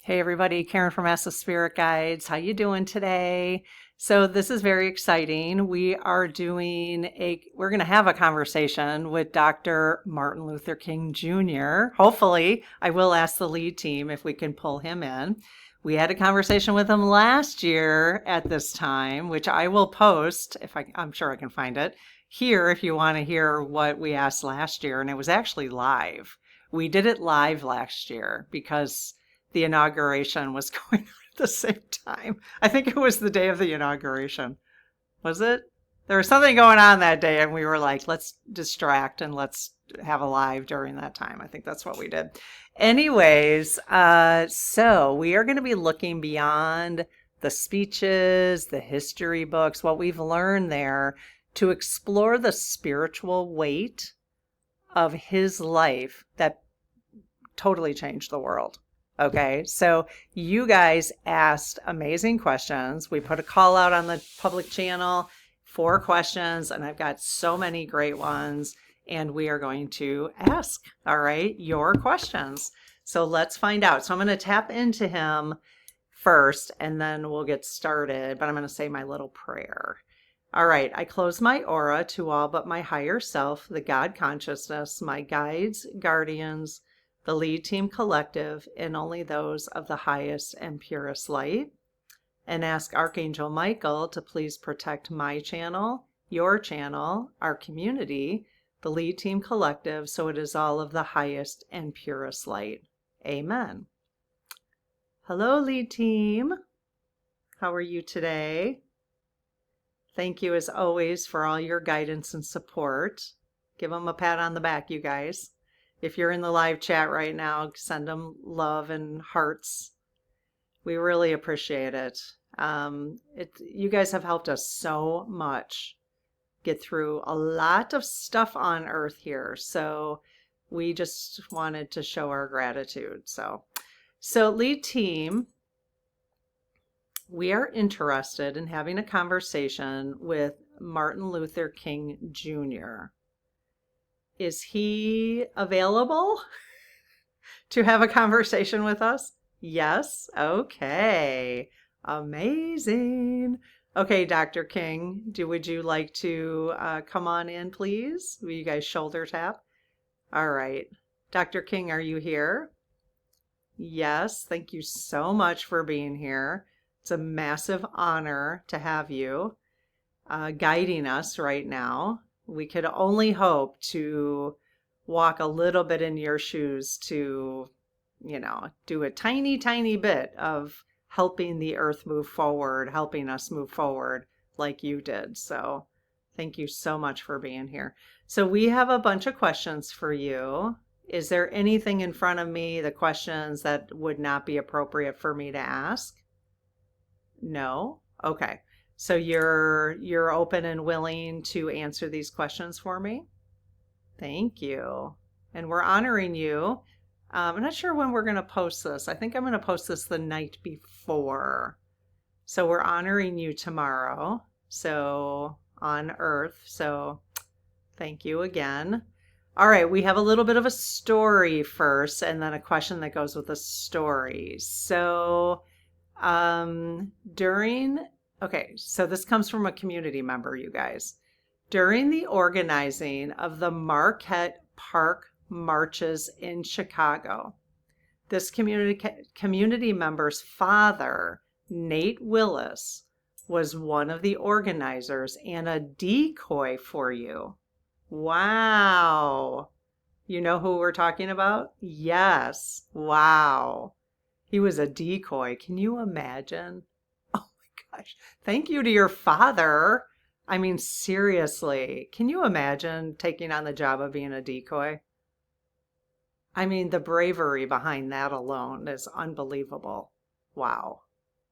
Hey everybody, Karen from Spirit Guides. How you doing today? So this is very exciting. We're going to have a conversation with Dr. Martin Luther King Jr. Hopefully, I will ask the lead team if we can pull him in. We had a conversation with him last year at this time, which I will post I'm sure I can find it here if you want to hear what we asked last year. And it was actually live. We did it live last year because the inauguration was going on at the same time. I think it was the day of the inauguration. Was it? There was something going on that day, and we were like, let's distract and let's have a live during that time. I think that's what we did. Anyways, so we are going to be looking beyond the speeches, the history books, what we've learned there to explore the spiritual weight of his life that totally changed the world. Okay, so you guys asked amazing questions. We put a call out on the public channel, 4 questions, and I've got so many great ones, and we are going to ask, all right, your questions. So let's find out. So I'm going to tap into him first, and then we'll get started, but I'm going to say my little prayer. All right, I close my aura to all but my higher self, the God consciousness, my guides, guardians, the lead team collective, and only those of the highest and purest light, and ask Archangel Michael to please protect my channel, your channel, our community, the lead team collective, so it is all of the highest and purest light. Amen. Hello, lead team. How are you today? Thank you as always for all your guidance and support. Give them a pat on the back, you guys. If you're in the live chat right now, send them love and hearts. We really appreciate it. You guys have helped us so much get through a lot of stuff on Earth here. So we just wanted to show our gratitude. So lead team, we are interested in having a conversation with Martin Luther King Jr. Is he available to have a conversation with us? Yes. Okay. Amazing. Okay, Dr. King, would you like to come on in, please? Will you guys shoulder tap? All right. Dr. King, are you here? Yes. Thank you so much for being here. It's a massive honor to have you guiding us right now. We could only hope to walk a little bit in your shoes to, do a tiny, tiny bit of helping the earth move forward, helping us move forward like you did. So thank you so much for being here. So we have a bunch of questions for you. Is there anything in front of me, the questions that would not be appropriate for me to ask? No? Okay. So you're open and willing to answer these questions for me? Thank you. And we're honoring you. I'm not sure when we're going to post this. I think I'm going to post this the night before. So we're honoring you tomorrow. So on Earth. So thank you again. All right, we have a little bit of a story first and then a question that goes with the story. So okay, so this comes from a community member, you guys. During the organizing of the Marquette Park marches in Chicago, this community member's father, Nate Willis, was one of the organizers and a decoy for you. Wow. You know who we're talking about? Yes. Wow. He was a decoy. Can you imagine? Gosh, thank you to your father. I mean, seriously, can you imagine taking on the job of being a decoy? I mean, the bravery behind that alone is unbelievable. Wow.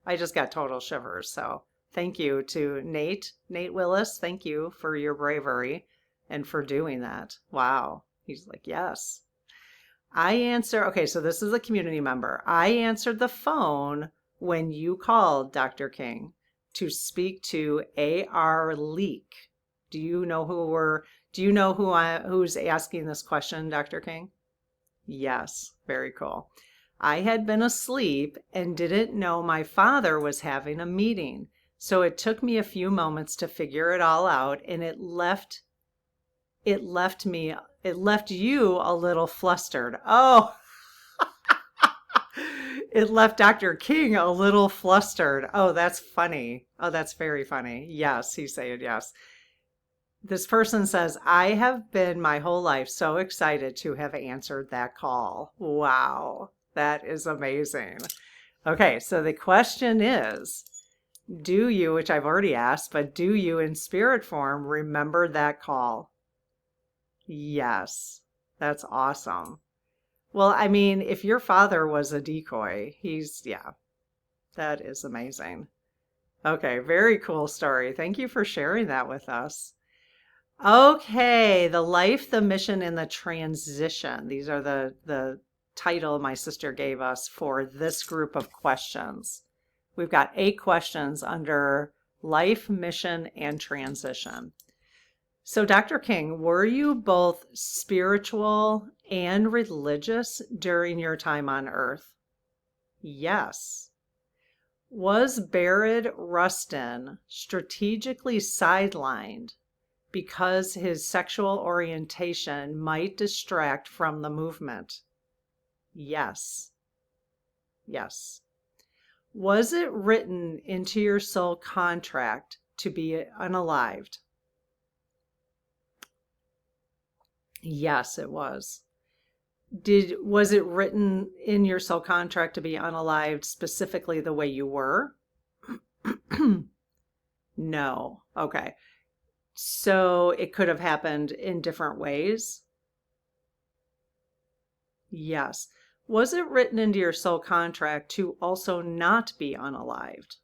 I just got total shivers. So thank you to Nate Willis. Thank you for your bravery and for doing that. Wow. He's like, yes. Okay, so this is a community member. I answered the phone when you called, Dr. King, to speak to A.R. Leak. Do you know who's asking this question, Dr. King? Yes, very cool. I had been asleep and didn't know my father was having a meeting. So it took me a few moments to figure it all out, and it left you a little flustered. Oh, it left Dr. King a little flustered. Oh, that's funny. Oh, that's very funny. Yes, he said yes. This person says, I have been my whole life so excited to have answered that call. Wow, that is amazing. Okay, so the question is, do you, which I've already asked, but do you in spirit form remember that call? Yes, that's awesome. Well, I mean, if your father was a decoy, yeah, that is amazing. Okay, very cool story. Thank you for sharing that with us. Okay, the life, the mission, and the transition. These are the title my sister gave us for this group of questions. We've got 8 questions under life, mission, and transition. So, Dr. King, were you both spiritual and religious during your time on Earth? Yes. Was Barrett Rustin strategically sidelined because his sexual orientation might distract from the movement? Yes. Yes. Was it written into your soul contract to be unalived? Yes, it was. Was it written in your soul contract to be unalived specifically the way you were? No. Okay. So it could have happened in different ways? Yes. Was it written into your soul contract to also not be unalived?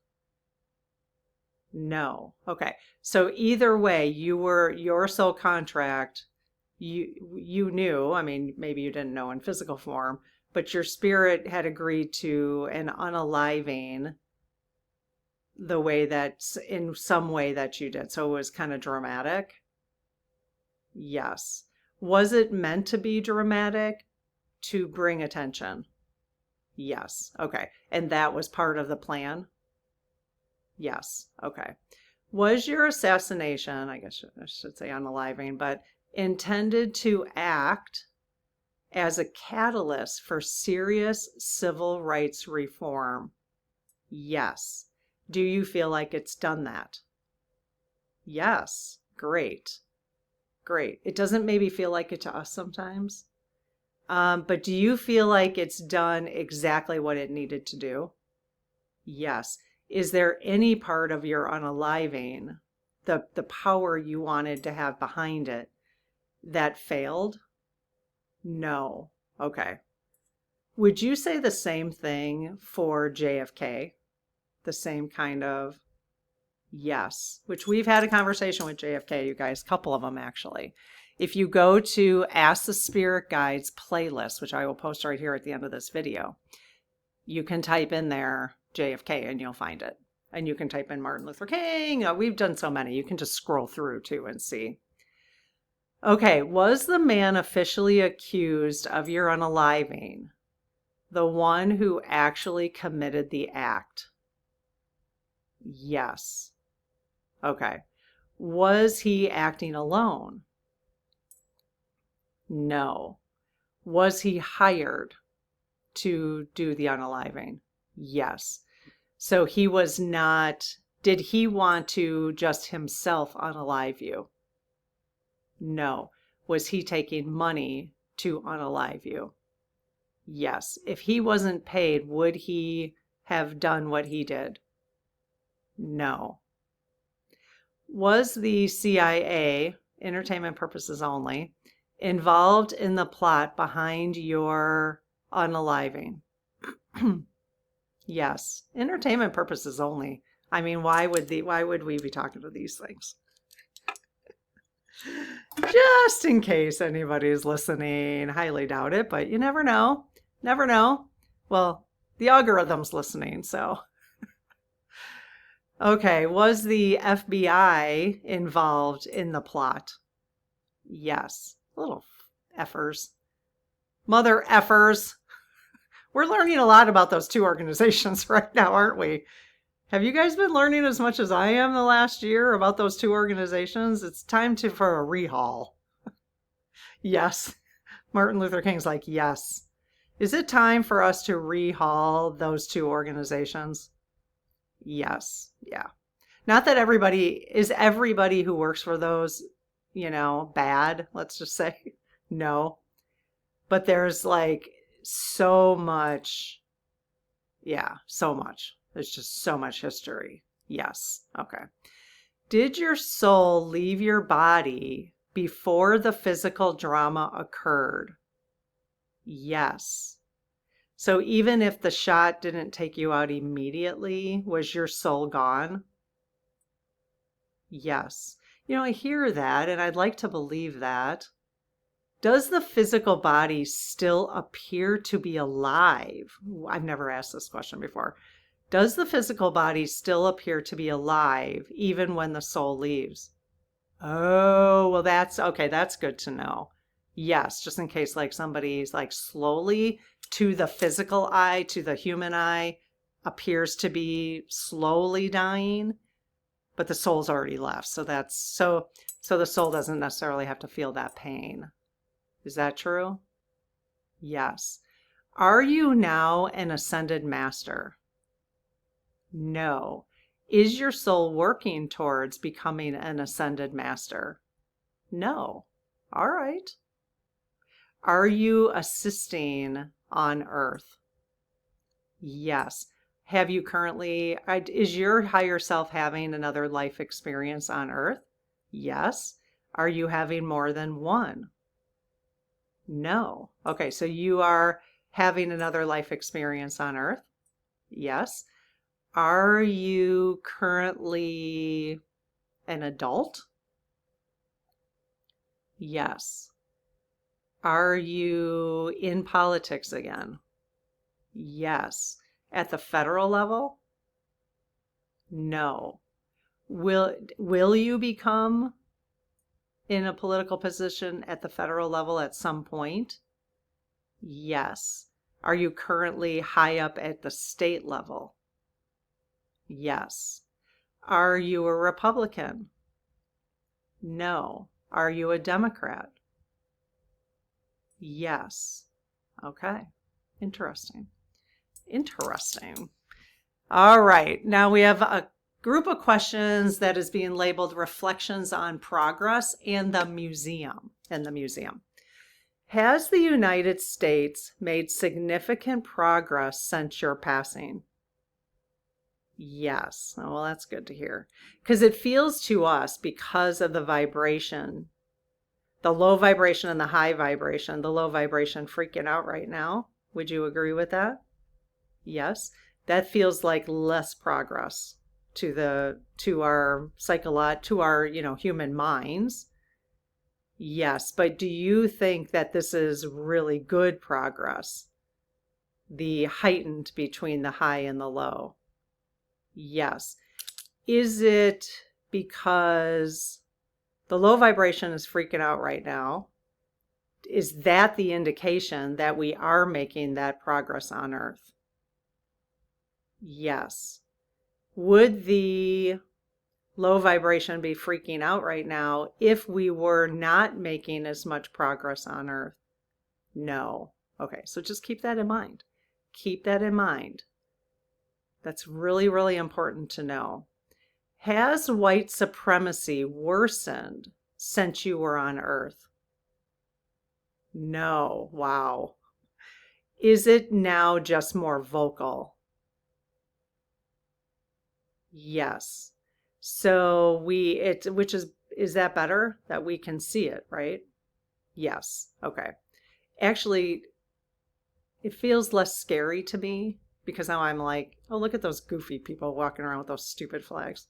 No. Okay. So either way, your soul contract, you knew, I mean, maybe you didn't know in physical form, but your spirit had agreed to an unaliving the way that in some way that you did. So it was kind of dramatic. Yes. Was it meant to be dramatic to bring attention? Yes. Okay. And that was part of the plan? Yes. Okay. Was your assassination, I guess I should say unaliving, but intended to act as a catalyst for serious civil rights reform? Yes. Do you feel like it's done that? Yes. Great. Great. It doesn't maybe feel like it to us sometimes. But do you feel like it's done exactly what it needed to do? Yes. Is there any part of your unaliving, the power you wanted to have behind it, that failed? No. Okay. Would you say the same thing for JFK? The same kind of, yes, which we've had a conversation with JFK, you guys, a couple of them actually. If you go to Ask the Spirit Guides playlist, which I will post right here at the end of this video, you can type in there JFK and you'll find it. And you can type in Martin Luther King. We've done so many. You can just scroll through too and see. Okay, was the man officially accused of your unaliving the one who actually committed the act? Yes. Okay. Was he acting alone? No. Was he hired to do the unaliving? Yes. So he was not, did he want to just himself unalive you? No. Was he taking money to unalive you? Yes. If he wasn't paid, would he have done what he did? No. Was the CIA, entertainment purposes only, involved in the plot behind your unaliving? Yes. Entertainment purposes only. I mean, why would we be talking to these things? Just in case anybody's listening. Highly doubt it, but you never know. Never know. Well, the algorithm's listening, so. Okay, was the FBI involved in the plot? Yes. Little effers. Mother effers. We're learning a lot about those two organizations right now, aren't we? Have you guys been learning as much as I am the last year about those two organizations? It's time for a rehaul. Yes. Martin Luther King's like, yes. Is it time for us to rehaul those two organizations? Yes. Yeah. Not that everybody who works for those, bad, let's just say. No. But there's like so much, so much. There's just so much history. Yes. Okay. Did your soul leave your body before the physical drama occurred? Yes. So even if the shot didn't take you out immediately, was your soul gone? Yes. I hear that, and I'd like to believe that. Does the physical body still appear to be alive? I've never asked this question before. Does the physical body still appear to be alive even when the soul leaves? Oh, well, that's okay. That's good to know. Yes, just in case like somebody's like slowly to the physical eye, to the human eye, appears to be slowly dying, but the soul's already left. So so the soul doesn't necessarily have to feel that pain. Is that true? Yes. Are you now an ascended master? No. Is your soul working towards becoming an ascended master? No. All right. Are you assisting on earth? Yes. Have you currently, is your higher self having another life experience on earth? Yes. Are you having more than one? No. Okay, so you are having another life experience on earth? Yes. Are you currently an adult? Yes. Are you in politics again? Yes. At the federal level? No. Will you become in a political position at the federal level at some point? Yes. Are you currently high up at the state level? Yes. Are you a Republican? No. Are you a Democrat? Yes. Okay. Interesting. Interesting. All right. Now we have a group of questions that is being labeled Reflections on Progress and the Museum. Has the United States made significant progress since your passing? Yes. Oh, well, that's good to hear. Because it feels to us, because of the vibration, the low vibration and the high vibration, the low vibration freaking out right now. Would you agree with that? Yes. That feels like less progress to our human minds. Yes, but do you think that this is really good progress? The heightened between the high and the low? Yes. Is it because the low vibration is freaking out right now? Is that the indication that we are making that progress on Earth? Yes. Would the low vibration be freaking out right now if we were not making as much progress on Earth? No. Okay, so just keep that in mind. Keep that in mind. That's really, really important to know. Has white supremacy worsened since you were on Earth? No. Wow. Is it now just more vocal? Yes. So is that better that we can see it, right? Yes. Okay. Actually, it feels less scary to me because now I'm like, oh, look at those goofy people walking around with those stupid flags.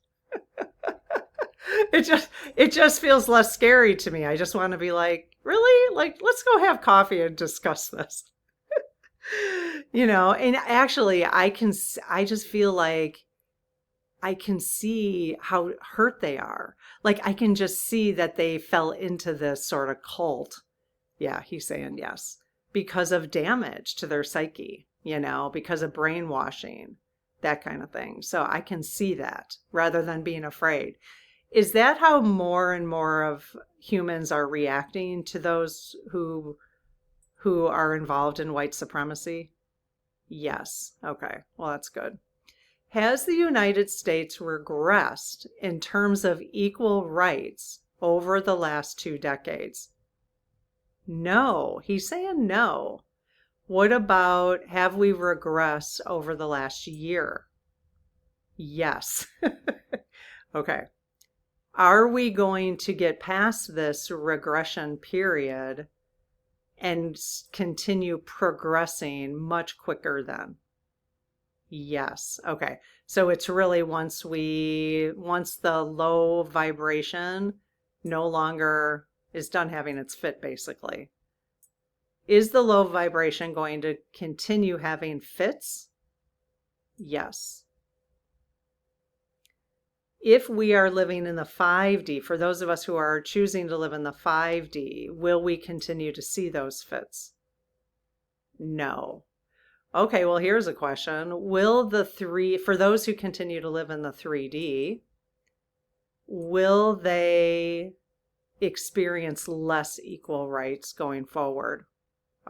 It just feels less scary to me. I just want to be like, really? Like, let's go have coffee and discuss this. And actually I just feel like I can see how hurt they are. Like I can just see that they fell into this sort of cult. Yeah, he's saying yes. Because of damage to their psyche. because of brainwashing, that kind of thing. So I can see that rather than being afraid. Is that how more and more of humans are reacting to those who are involved in white supremacy? Yes. Okay. Well, that's good. Has the United States regressed in terms of equal rights over the last 2 decades? No. He's saying no. What about, have we regressed over the last year? Yes. Okay. Are we going to get past this regression period and continue progressing much quicker then? Yes. Okay. So it's really once the low vibration no longer is done having its fit, basically. Is the low vibration going to continue having fits? Yes. If we are living in the 5D, for those of us who are choosing to live in the 5D, will we continue to see those fits? No. Okay, well, here's a question. For those who continue to live in the 3D, will they experience less equal rights going forward?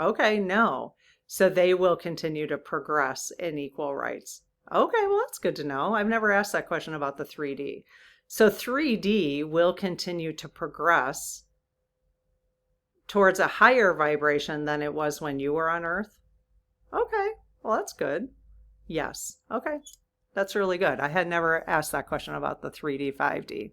Okay, no. So they will continue to progress in equal rights. Okay, well, that's good to know. I've never asked that question about the 3D. So 3D will continue to progress towards a higher vibration than it was when you were on Earth? Okay, well, that's good. Yes. Okay, that's really good. I had never asked that question about the 3D, 5D.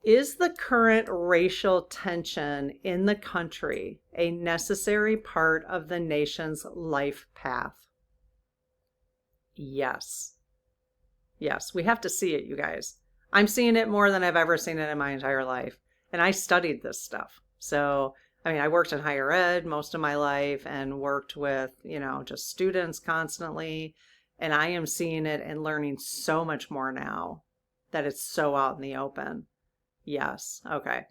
Is the current racial tension in the country a necessary part of the nation's life path? Yes. Yes, we have to see it, you guys. I'm seeing it more than I've ever seen it in my entire life. And I studied this stuff. So, I mean, I worked in higher ed most of my life and worked with, just students constantly. And I am seeing it and learning so much more now that it's so out in the open. Yes. Okay.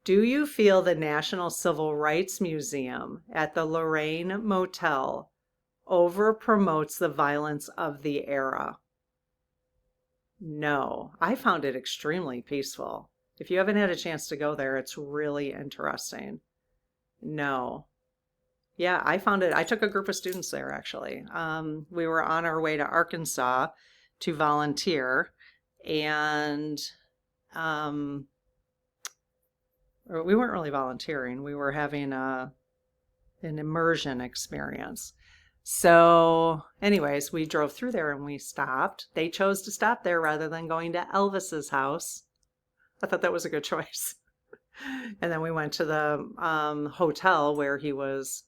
Do you feel the National Civil Rights Museum at the Lorraine Motel over promotes the violence of the era? No, I found it extremely peaceful. If you haven't had a chance to go there, it's really interesting. No. Yeah, I found it. I took a group of students there actually. We were on our way to Arkansas to volunteer, and or we weren't really volunteering. We were having an immersion experience. So, anyways, we drove through there and we stopped. They chose to stop there rather than going to Elvis's house. I thought that was a good choice. And then we went to the hotel where he was.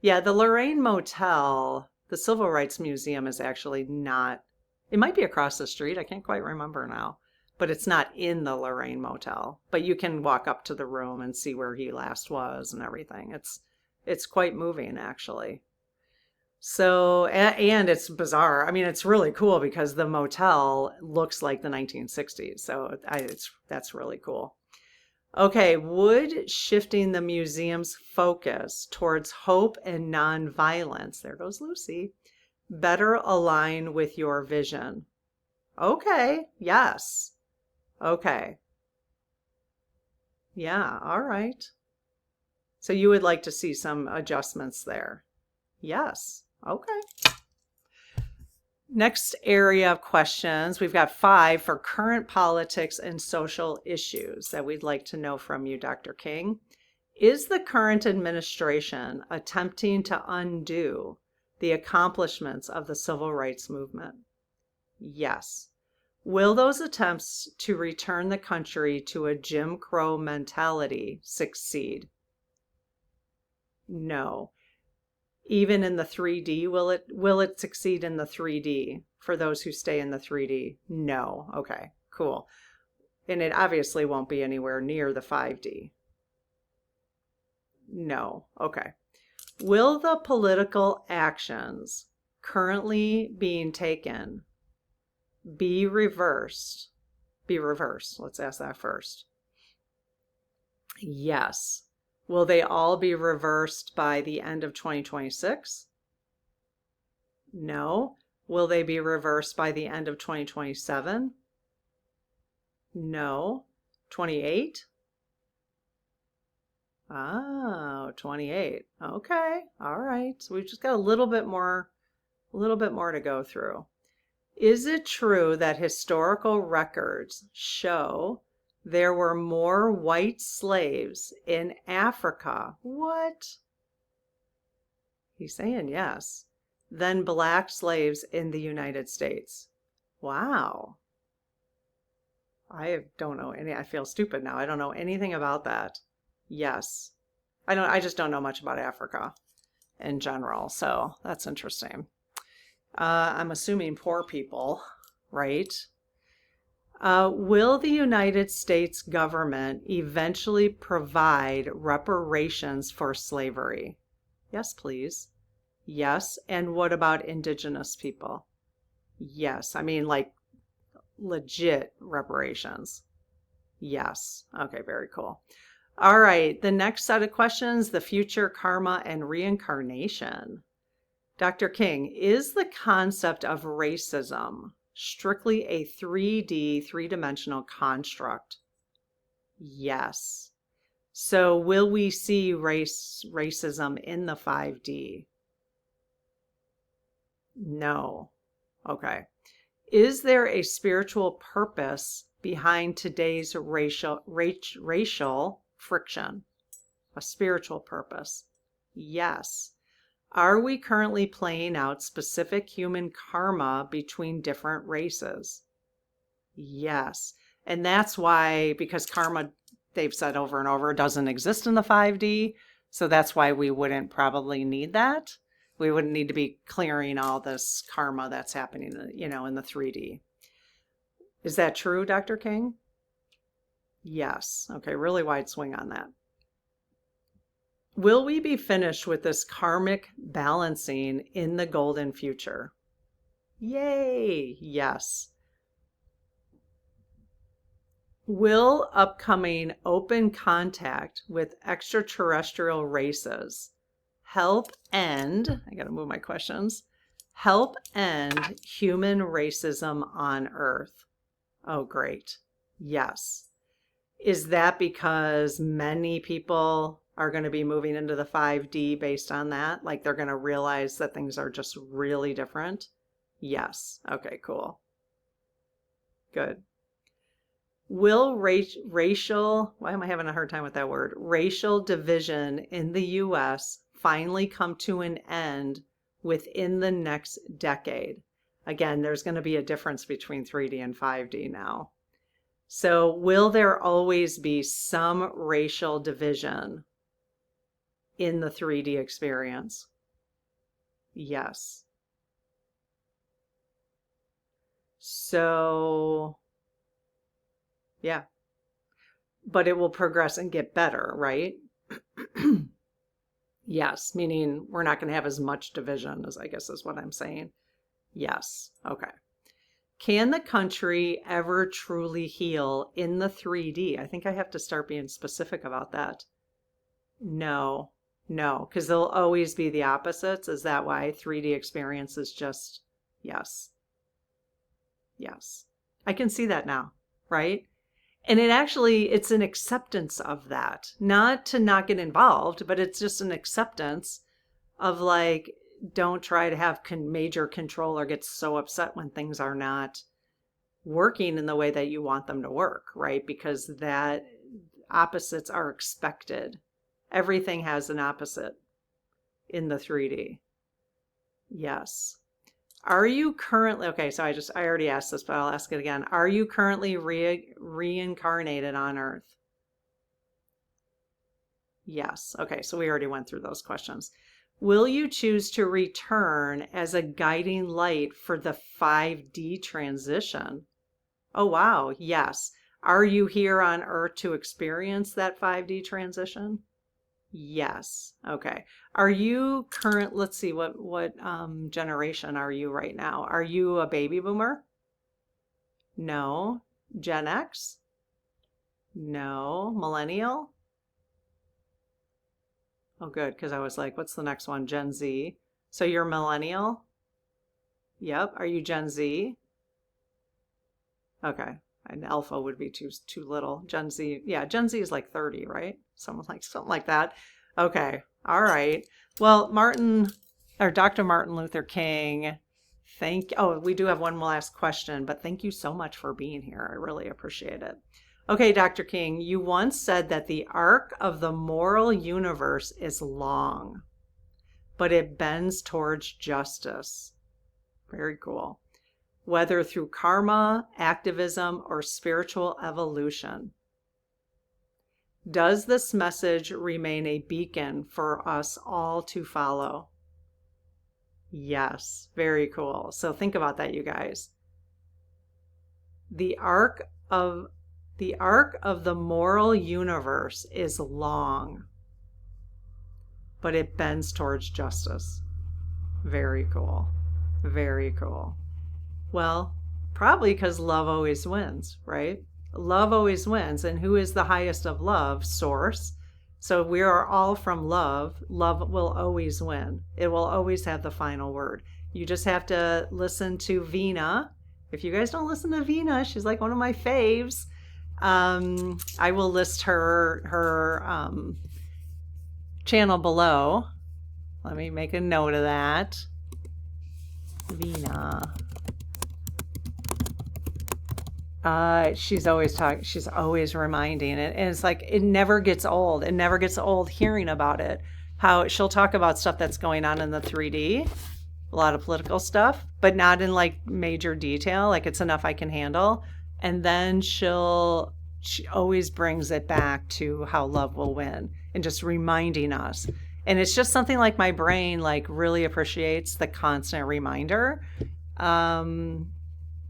Yeah, the Lorraine Motel, the Civil Rights Museum is actually not, it might be across the street. I can't quite remember now, but it's not in the Lorraine Motel. But you can walk up to the room and see where he last was and everything. It's quite moving, actually. So, and it's bizarre. I mean, it's really cool because the motel looks like the 1960s. So that's really cool. Okay, would shifting the museum's focus towards hope and nonviolence, there goes Lucy, better align with your vision? Okay, yes. Okay. Yeah, all right. So you would like to see some adjustments there? Yes. Okay. Next area of questions, we've got 5 for current politics and social issues that we'd like to know from you, Dr. King. Is the current administration attempting to undo the accomplishments of the civil rights movement? Yes. Will those attempts to return the country to a Jim Crow mentality succeed? No. Even in the 3D, will it succeed in the 3D for those who stay in the 3D? No. Okay, cool. And it obviously won't be anywhere near the 5D. No. Okay. Will the political actions currently being taken be reversed? Be reversed. Let's ask that first. Yes. Will they all be reversed by the end of 2026? No. Will they be reversed by the end of 2027? No. 28? Oh, 28. Okay. All right. So we've just got a little bit more to go through. Is it true that historical records show there were more white slaves in Africa? What? He's saying yes. Than black slaves in the United States. Wow. I don't know any, I feel stupid now. I don't know anything about that. Yes. I just don't know much about Africa in general. So that's interesting. I'm assuming poor people, right? Will the United States government eventually provide reparations for slavery? Yes, please. Yes. And what about indigenous people? Yes. I mean, like legit reparations. Yes. Okay, very cool. All right, the next set of questions, the future, karma, and reincarnation. Dr. King, is the concept of racism strictly a 3D, three-dimensional construct? Yes. So will we see racism in the 5D? No. Okay. Is there a spiritual purpose behind today's racial friction? A spiritual purpose? Yes. Are we currently playing out specific human karma between different races? Yes. And that's why, because karma, they've said over and over, doesn't exist in the 5D. So that's why we wouldn't probably need that. We wouldn't need to be clearing all this karma that's happening, in the 3D. Is that true, Dr. King? Yes. Okay, really wide swing on that. Will we be finished with this karmic balancing in the golden future? Yay! Yes. Will upcoming open contact with extraterrestrial races help end, I gotta move my questions, help end human racism on Earth? Oh, great. Yes. Is that because many people are going to be moving into the 5D based on that? Like they're going to realize that things are just really different? Yes. Okay, cool. Good. Will racial, why am I having a hard time with that word? Racial division in the US finally come to an end within the next decade? Again, there's going to be a difference between 3D and 5D now. So will there always be some racial division in the 3D experience? Yes. So, yeah. But it will progress and get better, right? Yes, meaning we're not going to have as much division as I guess is what I'm saying. Yes. Okay. Can the country ever truly heal in the 3D? I think I have to start being specific about that. No, no, because there'll always be the opposites. Is that why 3D experience is just yes? Yes. I can see that now, right? And it's an acceptance of that, not to not get involved, but it's just an acceptance of like, don't try to have major control or get so upset when things are not working in the way that you want them to work, right? Because that opposites are expected. Everything has an opposite in the 3D. Yes. Are you currently, okay, so I already asked this, but I'll ask it again. Are you currently reincarnated on Earth? Yes. Okay, so we already went through those questions. Will you choose to return as a guiding light for the 5D transition? Oh, wow. Yes. Are you here on Earth to experience that 5D transition? Yes. Okay. Are you let's see, what generation are you right now? Are you a baby boomer? No. Gen X? No. Millennial? Oh, good, because I was like, what's the next one? Gen Z. So you're millennial? Yep. Are you Gen Z? Okay. And alpha would be too little. Gen Z, yeah, Gen Z is like 30, right? Something like that. Okay. All right. Well, Martin or Dr. Martin Luther King, we do have one last question, but thank you so much for being here. I really appreciate it. Okay, Dr. King, you once said that the arc of the moral universe is long, but it bends towards justice. Very cool. Whether through karma, activism, or spiritual evolution. Does this message remain a beacon for us all to follow? Yes, very cool. So think about that, you guys. The arc of the moral universe is long, but it bends towards justice. Very cool. Very cool. Well, probably because love always wins, right? Love always wins. And who is the highest of love? Source. So we are all from love. Love will always win. It will always have the final word. You just have to listen to Vina. If you guys don't listen to Vina, she's like one of my faves. I will list her channel below. Let me make a note of that. Vina. She's always talking, she's always reminding it. And it's like, it never gets old. It never gets old hearing about it. How she'll talk about stuff that's going on in the 3D, a lot of political stuff, but not in like major detail. Like it's enough I can handle. And then she always brings it back to how love will win and just reminding us. And it's just something like my brain like really appreciates the constant reminder.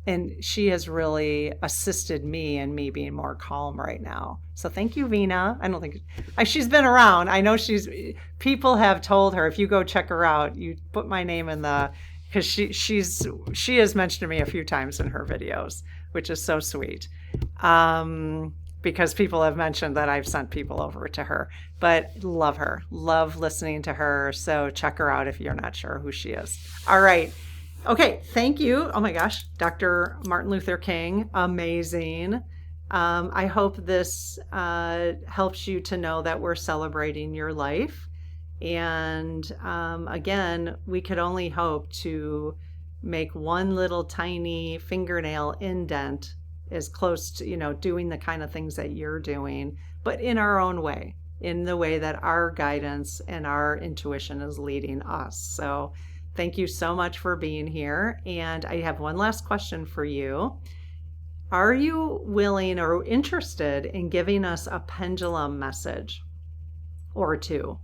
And she has really assisted me in me being more calm right now. So thank you, Vina. I don't think she's been around. I know people have told her, if you go check her out, you put my name in because she has mentioned me a few times in her videos, which is so sweet. Because people have mentioned that I've sent people over to her, but love her, love listening to her. So check her out if you're not sure who she is. All right. Okay, thank you. Oh my gosh, Dr. Martin Luther King, amazing. I hope this helps you to know that we're celebrating your life. And again, we could only hope to make one little tiny fingernail indent as close to, doing the kind of things that you're doing, but in our own way, in the way that our guidance and our intuition is leading us. So thank you so much for being here. And I have one last question for you. Are you willing or interested in giving us a pendulum message or two?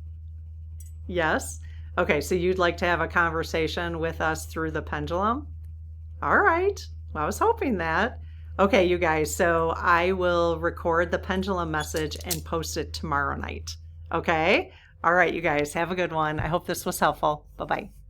Yes? Okay, so you'd like to have a conversation with us through the pendulum? All right. Well, I was hoping that. Okay, you guys, so I will record the pendulum message and post it tomorrow night. Okay? All right, you guys, have a good one. I hope this was helpful. Bye-bye.